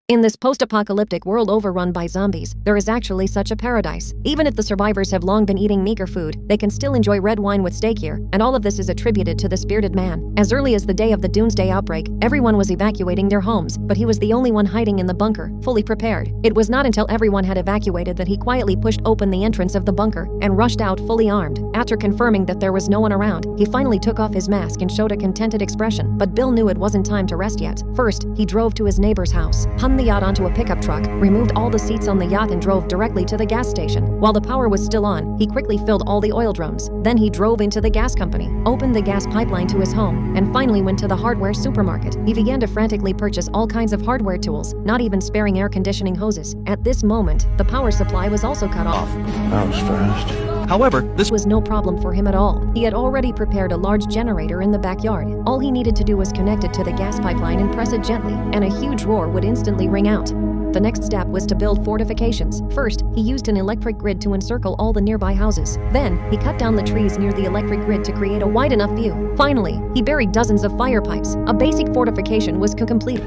In this post-apocalyptic world overrun by zombies, there is actually such a paradise. Even if the survivors have long been eating meager food, they can still enjoy red wine with steak here, and all of this is attributed to this bearded man. As early as the day of the doomsday outbreak, everyone was evacuating their homes, but he was the only one hiding in the bunker, fully prepared. It was not until everyone had evacuated that he quietly pushed open the entrance of the bunker and rushed out fully armed. After confirming that there was no one around, he finally took off his mask and showed a contented expression, but Bill knew it wasn't time to rest yet. First, he drove to his neighbor's house, hung the yacht onto a pickup truck, removed all the seats on the yacht and drove directly to the gas station. While the power was still on, he quickly filled all the oil drums. Then he drove into the gas company, opened the gas pipeline to his home, and finally went to the hardware supermarket. He began to frantically purchase all kinds of hardware tools, not even sparing air conditioning hoses. At this moment, the power supply was also cut off. That was fast. However, this was no problem for him at all. He had already prepared a large generator in the backyard. All he needed to do was connect it to the gas pipeline and press it gently, and a huge roar would instantly ring out. The next step was to build fortifications. First, he used an electric grid to encircle all the nearby houses. Then, he cut down the trees near the electric grid to create a wide enough view. Finally, he buried dozens of fire pipes. A basic fortification was complete.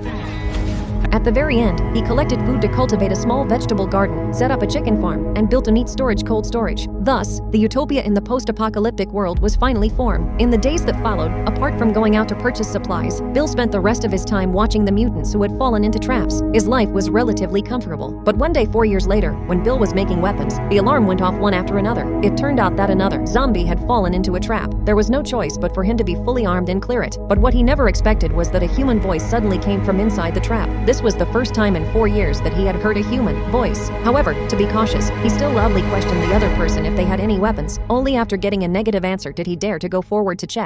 At the very end, he collected food to cultivate a small vegetable garden, set up a chicken farm, and built a meat storage cold storage. Thus, the utopia in the post-apocalyptic world was finally formed. In the days that followed, apart from going out to purchase supplies, Bill spent the rest of his time watching the mutants who had fallen into traps. His life was relatively comfortable. But one day 4 years later, when Bill was making weapons, the alarm went off one after another. It turned out that another zombie had fallen into a trap. There was no choice but for him to be fully armed and clear it. But what he never expected was that a human voice suddenly came from inside the trap. This was the first time in 4 years that he had heard a human voice. However, to be cautious, he still loudly questioned the other person if they had any weapons. Only after getting a negative answer did he dare to go forward to check.